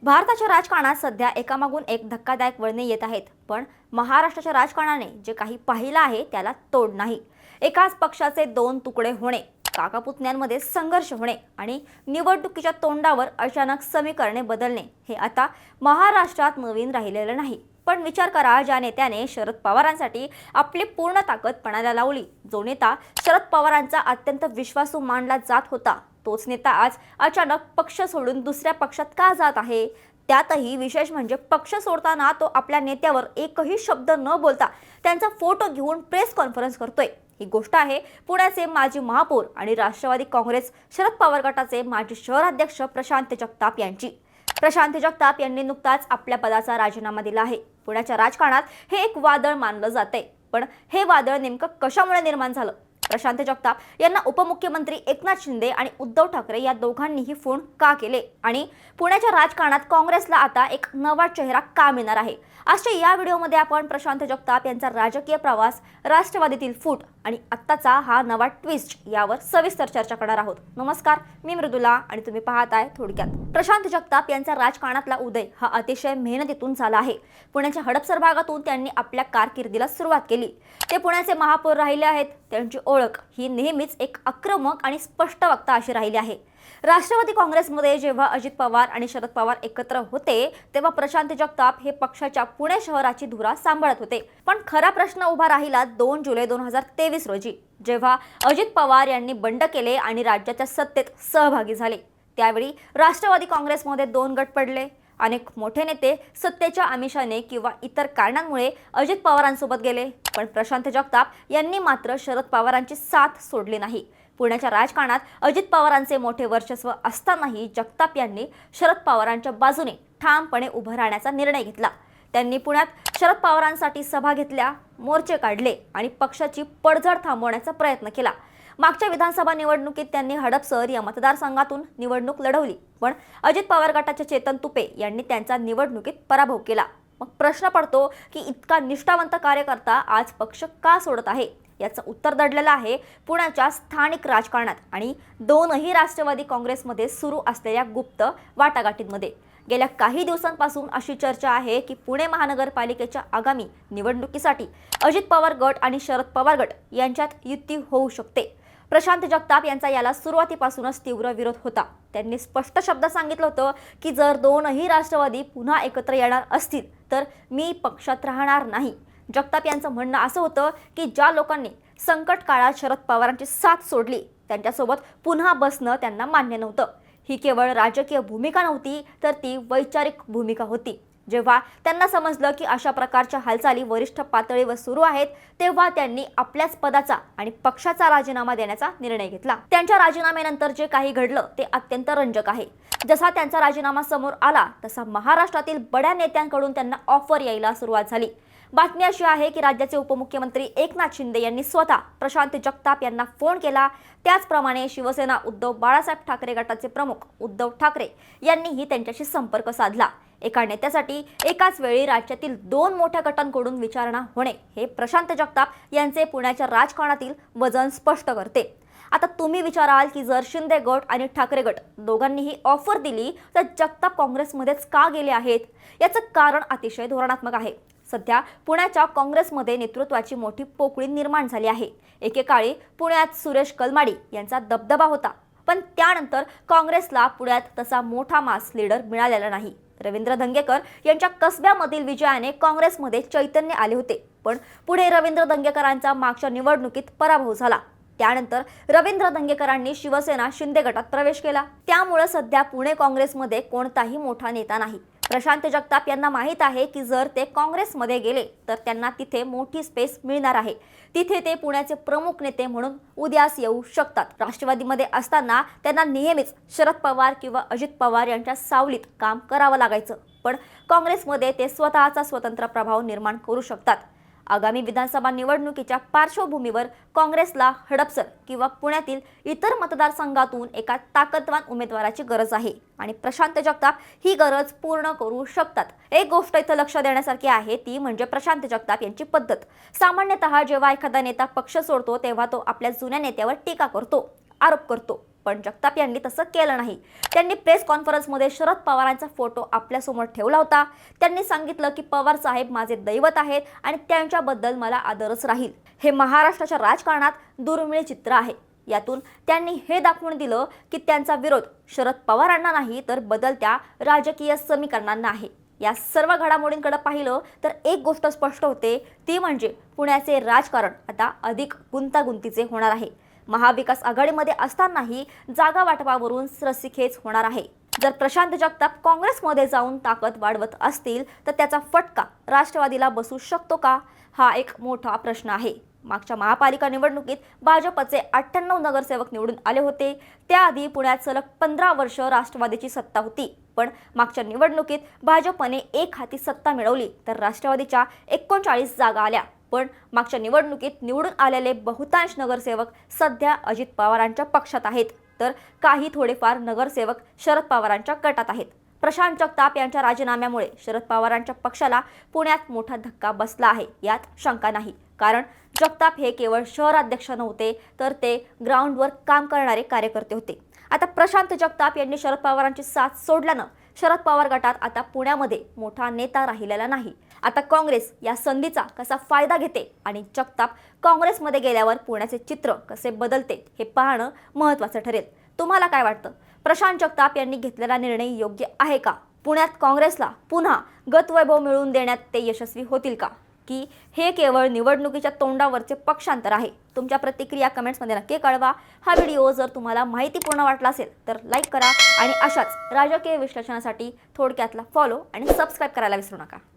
भारताच्या राजकारणात सध्या एकामागून एक धक्कादायक वळणे येत आहेत, पण महाराष्ट्राच्या राजकारणाने जे काही पाहिलं आहे त्याला तोड नाही. एकाच पक्षाचे दोन तुकडे होणे, काकापुतण्यांमध्ये संघर्ष होणे आणि निवडणुकीच्या तोंडावर अचानक समीकरणे बदलणे हे आता महाराष्ट्रात नवीन राहिलेलं नाही. पण विचार करा, ज्या नेत्याने शरद पवारांसाठी आपली पूर्ण ताकद पणाला लावली, जो नेता शरद पवारांचा अत्यंत विश्वासू मानला जात होता, तोच नेता आज अचानक पक्ष सोडून दुसऱ्या पक्षात का जात आहे. त्यातही विशेष म्हणजे पक्ष सोडताना तो आपल्या नेत्यावर एकही शब्द न बोलता त्यांचा फोटो घेऊन प्रेस कॉन्फरन्स करतोय. ही गोष्ट आहे पुण्याचे माजी महापौर आणि राष्ट्रवादी काँग्रेस शरद पवार गटाचे माजी शहराध्यक्ष प्रशांत जगताप यांची. प्रशांत जगताप यांनी नुकताच आपल्या पदाचा राजीनामा दिला आहे. पुण्याच्या राजकारणात हे एक वादळ मानलं जाते, पण हे वादळ नेमकं कशामुळे निर्माण झालं? प्रशांत जगताप यांना उपमुख्यमंत्री एकनाथ शिंदे आणि उद्धव ठाकरे या दोघांनीही फोन का केले आणि पुण्याच्या राजकारणात काँग्रेसला आता एक नवा चेहरा का मिळणार आहे? आजच्या या व्हिडिओमध्ये आपण प्रशांत जगताप यांचा राजकीय प्रवास, राष्ट्रवादीतील फूट आणि आत्ताचा हा नवा ट्विस्ट यावर सविस्तर चर्चा करणार आहोत. नमस्कार, मी मृदुला आणि तुम्ही पाहताय थोडक्यात. प्रशांत जगताप यांचा राजकारणातला उदय हा अतिशय मेहनतीतून झाला आहे. पुण्याच्या हडपसर भागातून त्यांनी आपल्या कारकिर्दीला सुरुवात केली. ते पुण्याचे महापौर राहिले आहेत. त्यांची ओळख ही नेहमीच एक आक्रमक आणि स्पष्ट वक्ता अशी राहिली आहे. राष्ट्रवादी काँग्रेसमध्ये जेव्हा अजित पवार आणि शरद पवार एकत्र होते, तेव्हा प्रशांत जगताप हे पक्षाच्या पुणे शहराची धुरा सांभाळत होते. पण खरा प्रश्न उभा राहिला 2 जुलै 2023 रोजी, जेव्हा अजित पवार यांनी बंड केले आणि राज्याच्या सत्तेत सहभागी झाले. त्यावेळी राष्ट्रवादी काँग्रेसमध्ये 2 गट पडले. अनेक मोठे नेते सत्तेच्या आमिषाने किंवा इतर कारणांमुळे अजित पवारांसोबत गेले, पण प्रशांत जगताप यांनी मात्र शरद पवारांची साथ सोडली नाही. पुण्याच्या राजकारणात अजित पवारांचे मोठे वर्चस्व असतानाही जगताप यांनी शरद पवारांच्या बाजूने ठामपणे उभं राहण्याचा निर्णय घेतला. त्यांनी पुण्यात शरद पवारांसाठी सभा घेतल्या, मोर्चे काढले आणि पक्षाची पडझड थांबवण्याचा प्रयत्न केला. मागच्या विधानसभा निवडणुकीत त्यांनी हडपसर या मतदारसंघातून निवडणूक लढवली, पण अजित पवार गटाचे चेतन तुपे यांनी त्यांचा निवडणुकीत पराभव केला. मग प्रश्न पडतो की इतका निष्ठावंत कार्यकर्ता आज पक्ष का सोडत आहे? याचं उत्तर दडलेलं आहे पुण्याच्या स्थानिक राजकारणात आणि दोनही राष्ट्रवादी काँग्रेसमध्ये सुरू असलेल्या गुप्त वाटाघाटींमध्ये. गेल्या काही दिवसांपासून अशी चर्चा आहे की पुणे महानगरपालिकेच्या आगामी निवडणुकीसाठी अजित पवार गट आणि शरद पवार गट यांच्यात युती होऊ शकते. प्रशांत जगताप यांचा याला सुरुवातीपासूनच तीव्र विरोध होता. त्यांनी स्पष्ट शब्दात सांगितलं होतं की जर दोनही राष्ट्रवादी पुन्हा एकत्र येणार असतील तर मी पक्षात राहणार नाही. जगताप यांचं म्हणणं असं होतं की ज्या लोकांनी संकट काळात शरद पवारांची साथ सोडली, त्यांच्यासोबत पुन्हा बसणं त्यांना मान्य नव्हतं. ही केवळ राजकीय भूमिका नव्हती, तर ती वैचारिक भूमिका होती. जेव्हा त्यांना समजलं की अशा प्रकारच्या हालचाली वरिष्ठ पातळीवर सुरू आहेत, तेव्हा त्यांनी आपल्याच पदाचा आणि पक्षाचा राजीनामा देण्याचा निर्णय घेतला. त्यांच्या राजीनाम्यानंतर जे काही घडलं ते अत्यंत रंजक आहे. जसा त्यांचा राजीनामा समोर आला तसा महाराष्ट्रातील बड्या नेत्यांकडून त्यांना ऑफर यायला सुरुवात झाली. बातमी अशी आहे की राज्याचे उपमुख्यमंत्री एकनाथ शिंदे यांनी स्वतः प्रशांत जगताप यांना फोन केला. त्याचप्रमाणे शिवसेना उद्धव बाळासाहेब ठाकरे गटाचे प्रमुख उद्धव ठाकरे यांनीही त्यांच्याशी संपर्क साधला. एका नेत्यासाठी एकाच वेळी राज्यातील 2 मोठ्या गटांकडून विचारणा होणे हे प्रशांत जगताप यांचे पुण्याच्या राजकारणातील वजन स्पष्ट करते. आता तुम्ही विचाराल की जर शिंदे गट आणि ठाकरे गट दोघांनीही ऑफर दिली तर जगताप काँग्रेसमध्येच का गेले आहेत? याचं कारण अतिशय धोरणात्मक आहे. सध्या पुण्याच्या काँग्रेसमध्ये नेतृत्वाची मोठी पोकळी निर्माण झाली आहे. एकेकाळी पुण्यात सुरेश कलमाडी यांचा दबदबा होता, पण त्यानंतर काँग्रेसला पुण्यात तसा मोठा मास लीडर मिळालेला नाही. रवींद्र धंगेकर यांच्या कसब्यामधील विजयाने काँग्रेसमध्ये चैतन्य आले होते, पण पुढे रवींद्र धंगेकरांचा मागच्या निवडणुकीत पराभव झाला. त्यानंतर रवींद्र धंगेकरांनी शिवसेना शिंदे गटात प्रवेश केला. त्यामुळे सध्या पुणे काँग्रेसमध्ये कोणताही मोठा नेता नाही. प्रशांत जगताप यांना माहीत आहे की जर ते काँग्रेसमध्ये गेले तर त्यांना तिथे मोठी स्पेस मिळणार आहे. तिथे ते पुण्याचे प्रमुख नेते म्हणून उदयास येऊ शकतात. राष्ट्रवादीमध्ये असताना त्यांना नेहमीच शरद पवार किंवा अजित पवार यांच्या सावलीत काम करावं लागायचं, पण काँग्रेसमध्ये ते स्वतःचा स्वतंत्र प्रभाव निर्माण करू शकतात. आगामी विधानसभा निवडणुकीच्या पार्श्वभूमीवर काँग्रेसला हडपसर किंवा पुण्यातील इतर मतदारसंघातून एका ताकदवान उमेदवाराची गरज आहे आणि प्रशांत जगताप ही गरज पूर्ण करू शकतात. एक गोष्ट इथं लक्ष देण्यासारखी आहे, ती म्हणजे प्रशांत जगताप यांची पद्धत. सामान्यतः जेव्हा एखादा नेता पक्ष सोडतो तेव्हा तो आपल्या जुन्या नेत्यावर टीका करतो, आरोप करतो, पण जगताप यांनी तसं केलं नाही. त्यांनी प्रेस कॉन्फरन्समध्ये शरद पवारांचा फोटो आपल्यासमोर ठेवला होता. त्यांनी सांगितलं की पवार साहेब माझे दैवत आहेत आणि त्यांच्याबद्दल मला आदरच राहील. हे महाराष्ट्राच्या राजकारणात दुर्मिळ चित्र आहे. यातून त्यांनी हे दाखवून दिलं की त्यांचा विरोध शरद पवारांना नाही तर बदलत्या राजकीय समीकरणांना आहे. या सर्व घडामोडींकडे पाहिलं तर एक गोष्ट स्पष्ट होते, ती म्हणजे पुण्याचे राजकारण आता अधिक गुंतागुंतीचे होणार आहे. महाविकास आघाडीमध्ये असतानाही जागा वाटपावरून रस्सीखेच होणार आहे. जर प्रशांत जगताप काँग्रेसमध्ये जाऊन ताकद वाढवत असतील तर त्याचा फटका राष्ट्रवादीला बसू शकतो का, हा एक मोठा प्रश्न आहे. मागच्या महापालिका निवडणुकीत भाजपचे 98 नगरसेवक निवडून आले होते. त्याआधी पुण्यात सलग 15 वर्ष राष्ट्रवादीची सत्ता होती. पण मागच्या निवडणुकीत भाजपने एक हाती सत्ता मिळवली तर राष्ट्रवादीच्या 39 जागा आल्या. पण मागच्या निवडणुकीत निवडून आलेले बहुतांश नगरसेवक सध्या अजित पवारांच्या पक्षात आहेत, तर काही थोडेफार नगरसेवक शरद पवारांच्या गटात आहेत. प्रशांत जगताप यांच्या राजीनाम्यामुळे शरद पवारांच्या पक्षाला पुण्यात मोठा धक्का बसला आहे, यात शंका नाही. कारण जगताप हे केवळ शहराध्यक्ष नव्हते तर ते ग्राउंडवर काम करणारे कार्यकर्ते होते. आता प्रशांत जगताप यांनी शरद पवारांची साथ सोडल्यानं शरद पवार गटात आता पुण्यामध्ये मोठा नेता राहिलेला नाही. आता काँग्रेस या संधीचा कसा फायदा घेते आणि जगताप काँग्रेसमध्ये गेल्यावर पुण्याचे चित्र कसे बदलते हे पाहणं महत्त्वाचं ठरेल. तुम्हाला काय वाटतं? प्रशांत जगताप यांनी घेतलेला निर्णय योग्य आहे का? पुण्यात काँग्रेसला पुन्हा गतवैभव मिळवून देण्यात ते यशस्वी होतील का, की हे केवळ निवडणुकीच्या तोंडावरचे पक्षांतर आहे? तुमच्या प्रतिक्रिया कमेंट्समध्ये नक्की कळवा. हा व्हिडिओ जर तुम्हाला माहितीपूर्ण वाटला असेल तर लाईक करा आणि अशाच राजकीय विश्लेषणासाठी थोडक्यातला फॉलो आणि सबस्क्राईब करायला विसरू नका.